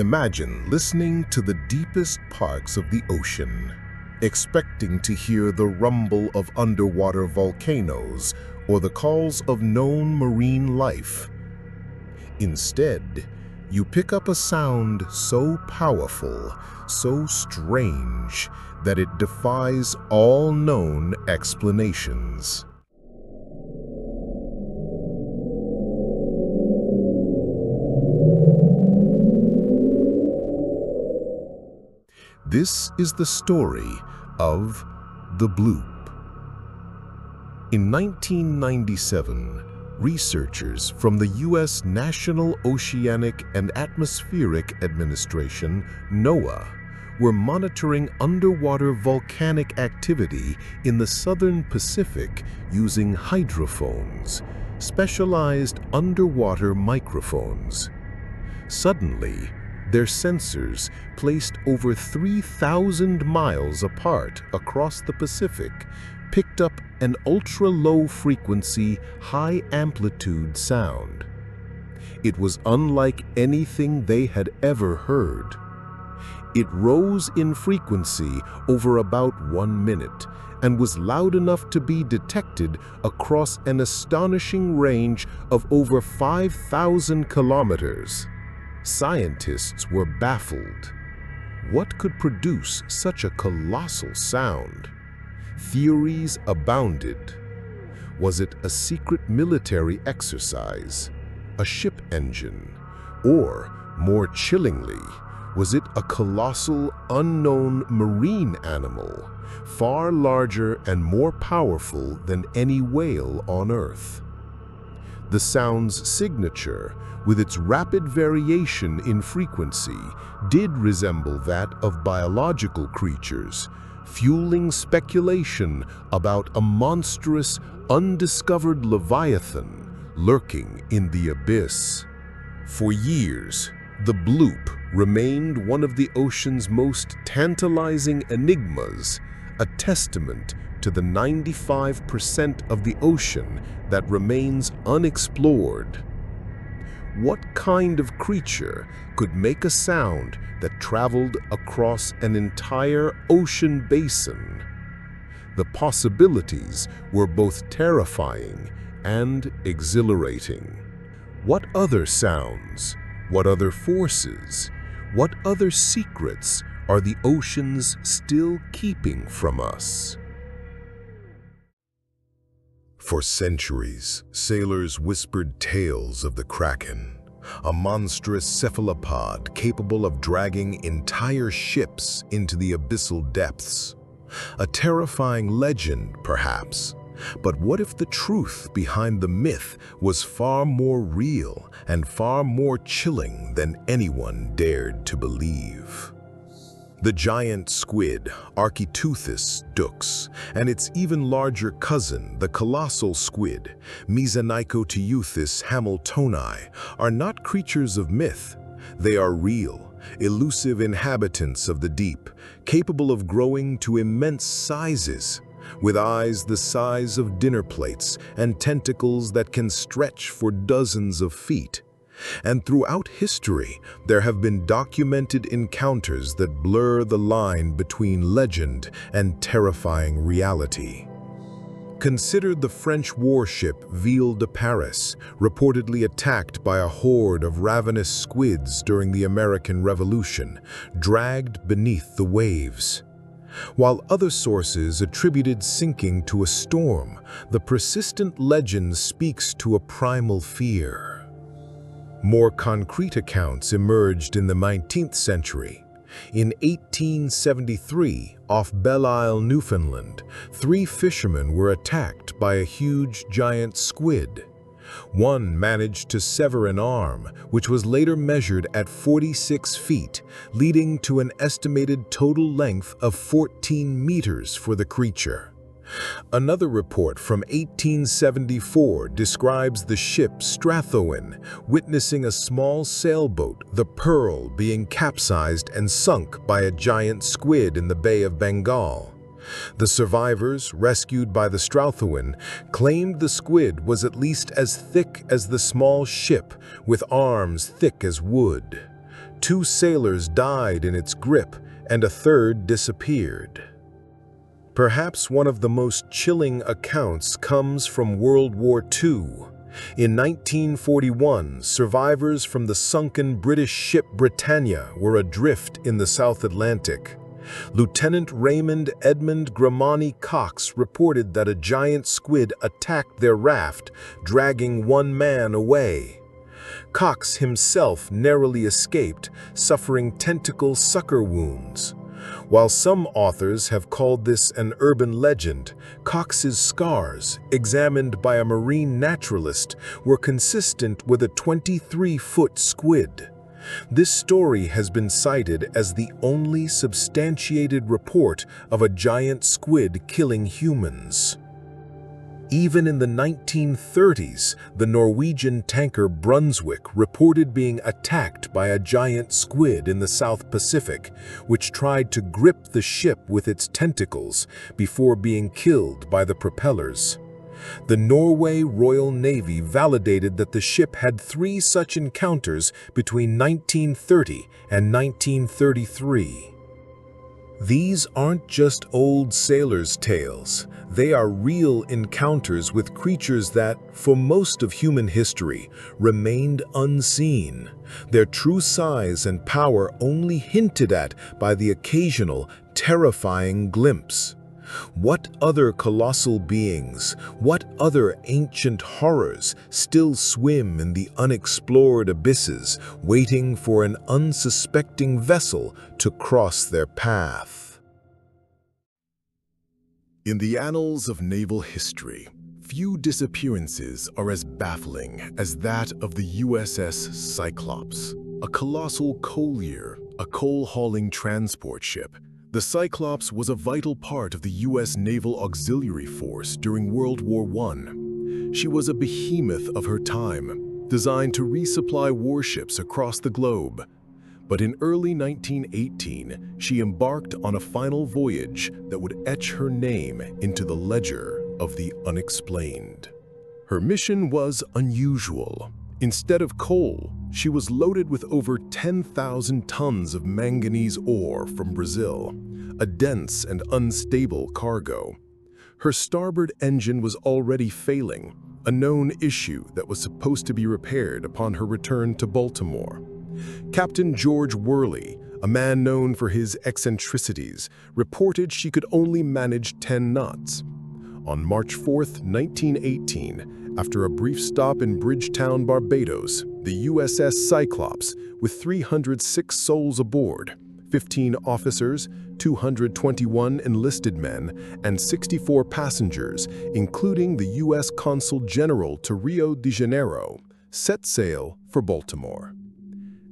Imagine listening to the deepest parts of the ocean, expecting to hear the rumble of underwater volcanoes or the calls of known marine life. Instead, you pick up a sound so powerful, so strange, that it defies all known explanations. This is the story of the Bloop. In 1997, researchers from the U.S. National Oceanic and Atmospheric Administration, NOAA, were monitoring underwater volcanic activity in the southern Pacific using hydrophones, specialized underwater microphones. Suddenly, their sensors, placed over 3,000 miles apart across the Pacific, picked up an ultra-low frequency, high-amplitude sound. It was unlike anything they had ever heard. It rose in frequency over about 1 minute and was loud enough to be detected across an astonishing range of over 5,000 kilometers. Scientists were baffled. What could produce such a colossal sound? Theories abounded. Was it a secret military exercise, a ship engine, or, more chillingly, was it a colossal, unknown marine animal, far larger and more powerful than any whale on Earth? The sound's signature, with its rapid variation in frequency, did resemble that of biological creatures, fueling speculation about a monstrous, undiscovered leviathan lurking in the abyss. For years, the Bloop remained one of the ocean's most tantalizing enigmas, a testament to the 95% of the ocean that remains unexplored. What kind of creature could make a sound that traveled across an entire ocean basin? The possibilities were both terrifying and exhilarating. What other sounds, what other forces, what other secrets are the oceans still keeping from us? For centuries, sailors whispered tales of the Kraken, a monstrous cephalopod capable of dragging entire ships into the abyssal depths. A terrifying legend, perhaps. But what if the truth behind the myth was far more real and far more chilling than anyone dared to believe? The giant squid, Architeuthis dux, and its even larger cousin, the colossal squid, Mesonicoteuthis hamiltoni, are not creatures of myth. They are real, elusive inhabitants of the deep, capable of growing to immense sizes, with eyes the size of dinner plates and tentacles that can stretch for dozens of feet. And throughout history, there have been documented encounters that blur the line between legend and terrifying reality. Consider the French warship Ville de Paris, reportedly attacked by a horde of ravenous squids during the American Revolution, dragged beneath the waves. While other sources attributed sinking to a storm, the persistent legend speaks to a primal fear. More concrete accounts emerged in the 19th century. In 1873, off Belle Isle, Newfoundland, 3 fishermen were attacked by a huge giant squid. One managed to sever an arm, which was later measured at 46 feet, leading to an estimated total length of 14 meters for the creature. Another report from 1874 describes the ship Strathowen witnessing a small sailboat, the Pearl, being capsized and sunk by a giant squid in the Bay of Bengal. The survivors, rescued by the Strathowen, claimed the squid was at least as thick as the small ship, with arms thick as wood. 2 sailors died in its grip and a third disappeared. Perhaps one of the most chilling accounts comes from World War II. In 1941, survivors from the sunken British ship Britannia were adrift in the South Atlantic. Lieutenant Raymond Edmund Gramani Cox reported that a giant squid attacked their raft, dragging one man away. Cox himself narrowly escaped, suffering tentacle sucker wounds. While some authors have called this an urban legend, Cox's scars, examined by a marine naturalist, were consistent with a 23-foot squid. This story has been cited as the only substantiated report of a giant squid killing humans. Even in the 1930s, the Norwegian tanker Brunswick reported being attacked by a giant squid in the South Pacific, which tried to grip the ship with its tentacles before being killed by the propellers. The Norway Royal Navy validated that the ship had 3 such encounters between 1930 and 1933. These aren't just old sailors' tales. They are real encounters with creatures that, for most of human history, remained unseen, their true size and power only hinted at by the occasional, terrifying glimpse. What other colossal beings, what other ancient horrors still swim in the unexplored abysses, waiting for an unsuspecting vessel to cross their path? In the annals of naval history, few disappearances are as baffling as that of the USS Cyclops, a colossal Collier, a coal-hauling transport ship. The Cyclops was a vital part of the U.S. Naval Auxiliary Force during World War I. She was a behemoth of her time, designed to resupply warships across the globe. But in early 1918, she embarked on a final voyage that would etch her name into the ledger of the unexplained. Her mission was unusual. Instead of coal, she was loaded with over 10,000 tons of manganese ore from Brazil, a dense and unstable cargo. Her starboard engine was already failing, a known issue that was supposed to be repaired upon her return to Baltimore. Captain George Worley, a man known for his eccentricities, reported she could only manage 10 knots. On March 4, 1918, after a brief stop in Bridgetown, Barbados, the USS Cyclops, with 306 souls aboard, 15 officers, 221 enlisted men, and 64 passengers, including the U.S. Consul General to Rio de Janeiro, set sail for Baltimore.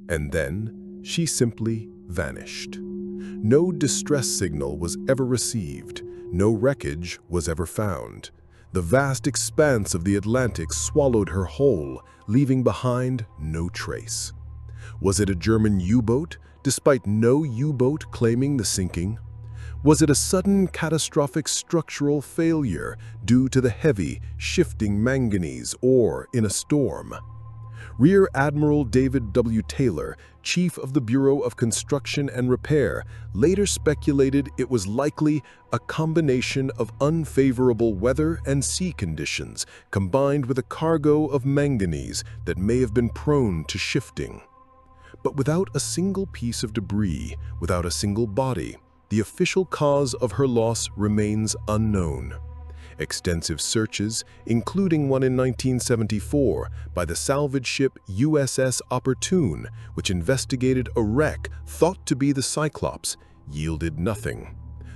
And then she simply vanished. No distress signal was ever received. No wreckage was ever found. The vast expanse of the Atlantic swallowed her whole, leaving behind no trace. Was it a German U-boat, despite no U-boat claiming the sinking? Was it a sudden catastrophic structural failure due to the heavy, shifting manganese ore in a storm? Rear Admiral David W. Taylor, chief of the Bureau of Construction and Repair, later speculated it was likely a combination of unfavorable weather and sea conditions combined with a cargo of manganese that may have been prone to shifting. But without a single piece of debris, without a single body, the official cause of her loss remains unknown. Extensive searches, including one in 1974 by the salvage ship USS Opportune, which investigated a wreck thought to be the Cyclops, yielded nothing.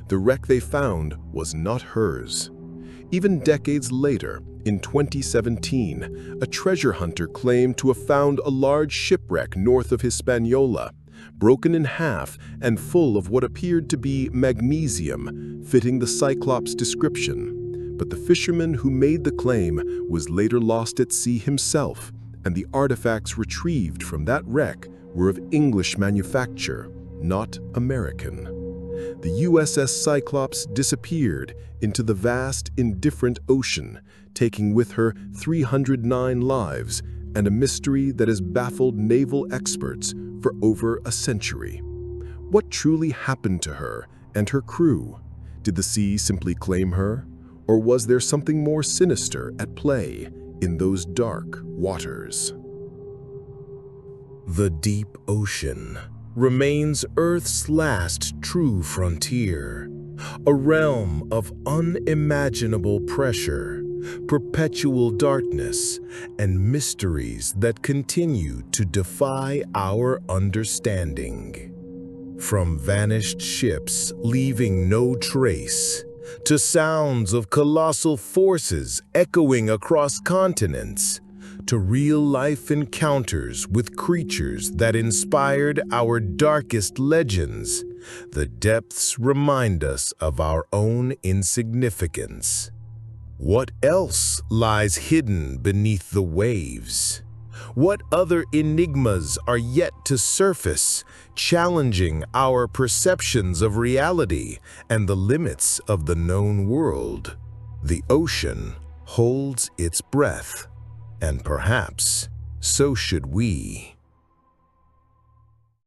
The wreck they found was not hers. Even decades later, in 2017, a treasure hunter claimed to have found a large shipwreck north of Hispaniola, broken in half and full of what appeared to be magnesium, fitting the Cyclops description. But the fisherman who made the claim was later lost at sea himself, and the artifacts retrieved from that wreck were of English manufacture, not American. The USS Cyclops disappeared into the vast, indifferent ocean, taking with her 309 lives and a mystery that has baffled naval experts for over a century. What truly happened to her and her crew? Did the sea simply claim her? Or was there something more sinister at play in those dark waters? The deep ocean remains Earth's last true frontier, a realm of unimaginable pressure, perpetual darkness, and mysteries that continue to defy our understanding. From vanished ships leaving no trace, to sounds of colossal forces echoing across continents, to real-life encounters with creatures that inspired our darkest legends, the depths remind us of our own insignificance. What else lies hidden beneath the waves? What other enigmas are yet to surface, challenging our perceptions of reality and the limits of the known world? The ocean holds its breath, and perhaps so should we.